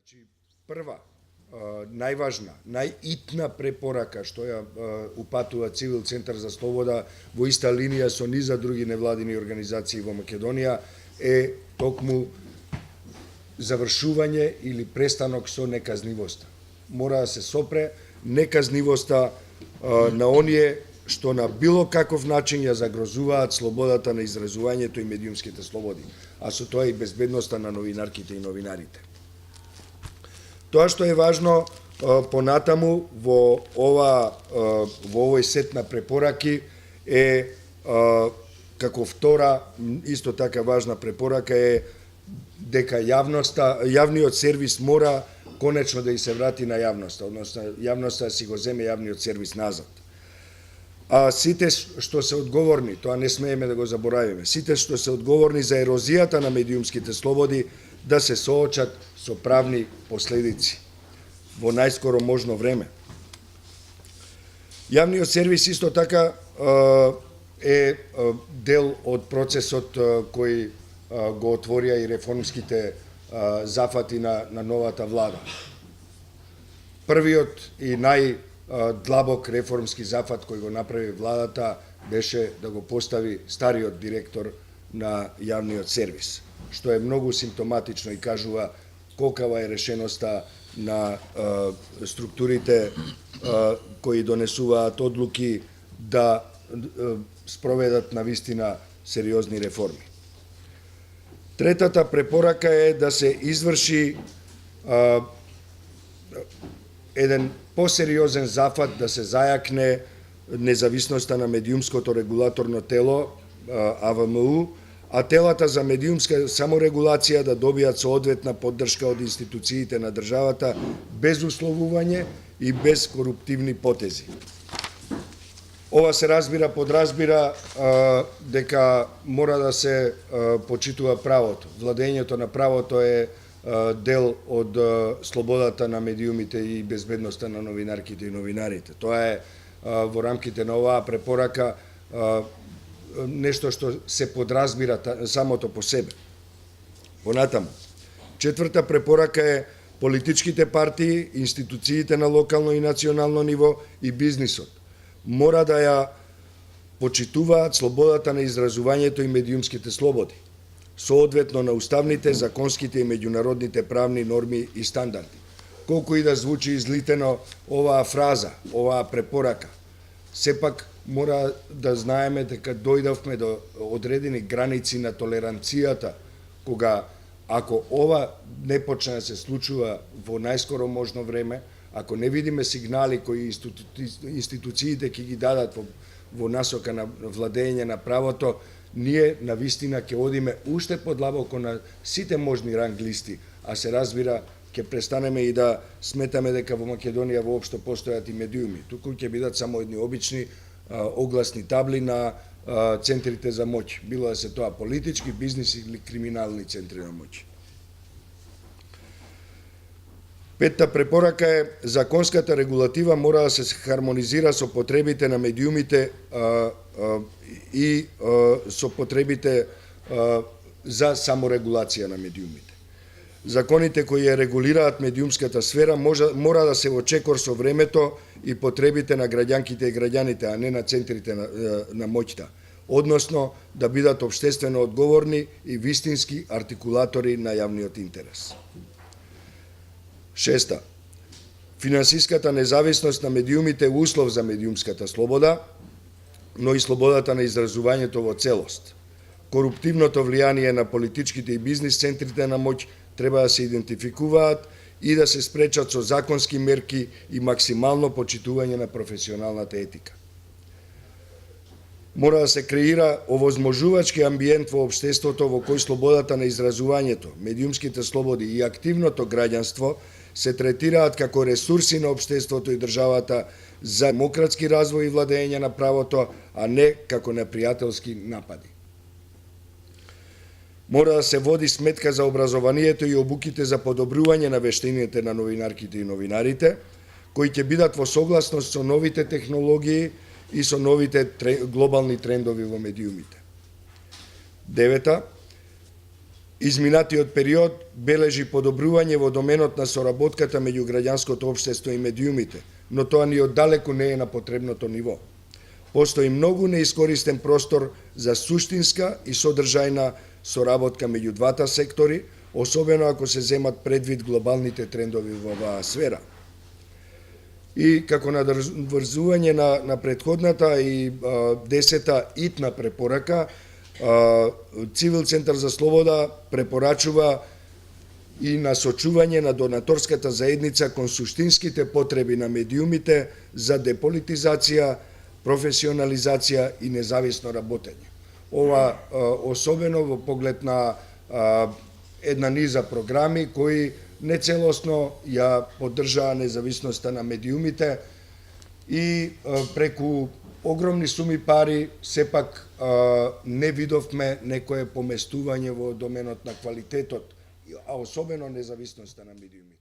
Значи, прва, најважна, најитна препорака што ја упатува Цивил Центар за слобода во иста линија со низа други невладини организации во Македонија е токму завршување или престанок со неказнивоста. Мора да се сопре неказнивоста на оние што на било каков начин ја загрозуваат слободата на изразувањето и медиумските слободи, а со тоа и безбедноста на новинарките и новинарите. Тоа што е важно понатаму во овој сет на препораки е како втора исто така важна препорака е дека јавниот сервис мора конечно да и се врати на јавноста, односно јавноста да си го земе јавниот сервис назад. А сите што се одговорни, тоа не смееме да го заборавиме, сите што се одговорни за ерозијата на медиумските слободи да се соочат со правни последици во најскоро можно време. Јавниот сервис исто така е дел од процесот кој го отворија и реформските зафати на новата влада. Првиот и најдлабок реформски зафат кој го направи владата беше да го постави стариот директор на јавниот сервис, што е многу симптоматично и кажува колкава е решеноста на структурите кои донесуваат одлуки да спроведат навистина сериозни реформи. Третата препорака е да се изврши еден посериозен зафат, да се зајакне независноста на медиумското регулаторно тело АВМУ, а телата за медиумска саморегулација да добијат соодветна поддршка од институциите на државата без условување и без коруптивни потези. Ова се подразбира дека мора да се почитува правото. Владењето на правото е дел од слободата на медиумите и безбедноста на новинарките и новинарите. Тоа е во рамките на оваа препорака нешто што се подразбира самото по себе. Понатаму, четврта препорака е политичките партии, институциите на локално и национално ниво и бизнисот мора да ја почитуваат слободата на изразувањето и медиумските слободи, соодветно на уставните, законските и меѓународните правни норми и стандарди. Колку и да звучи излитено оваа фраза, оваа препорака, сепак мора да знаеме дека дојдовме до одредени граници на толеранцијата, кога ако ова не почне да се случува во најскоро можно време, ако не видиме сигнали кои институциите ќе ги дадат во насока на владење на правото, ние навистина ќе одиме уште подлабоко на сите можни ранг листи, а се разбира ќе престанеме и да сметаме дека во Македонија воопшто постојат и медиуми. Туку ќе бидат само едни обични огласни табли на центрите за моќ, било да се тоа политички, бизнис или криминални центри на моќ. Петта препорака е законската регулатива мора да се хармонизира со потребите на медиумите и со потребите за саморегулација на медиумите. Законите кои ја регулираат медиумската сфера мора да се во чекор со времето и потребите на граѓанките и граѓаните, а не на центрите на моќта, односно да бидат општествено одговорни и вистински артикулатори на јавниот интерес. Шеста, финансиската независност на медиумите е услов за медиумската слобода, но и слободата на изразувањето во целост. Коруптивното влијание на политичките и бизнис центрите на моќ треба да се идентификуваат и да се спречат со законски мерки и максимално почитување на професионалната етика. Мора да се креира овозможувачки амбиент во општеството во кој слободата на изразувањето, медиумските слободи и активното граѓанство се третираат како ресурси на општеството и државата за демократски развој и владење на правото, а не како непријателски напади. Мора да се води сметка за образованието и обуките за подобрување на вештините на новинарките и новинарите, кои ќе бидат во согласност со новите технологии и со новите глобални трендови во медиумите. Девета, Изминатиот период бележи подобрување во доменот на соработката меѓу граѓанското општество и медиумите, но тоа ни оддалеку не е на потребното ниво. Постои многу неискористен простор за суштинска и содржајна соработка меѓу двата сектори, особено ако се земат предвид глобалните трендови во оваа сфера. И како надврзување на претходната и 10-та итна препорака, Цивил Центар за слобода препорачува и насочување на донаторската заедница кон суштинските потреби на медиумите за деполитизација, професионализација и независно работење. Ова особено во поглед на една низа програми кои нецелосно ја поддржаа независноста на медиумите и преку огромни суми пари сепак не видовме некое поместување во доменот на квалитетот, а особено независноста на медиумите.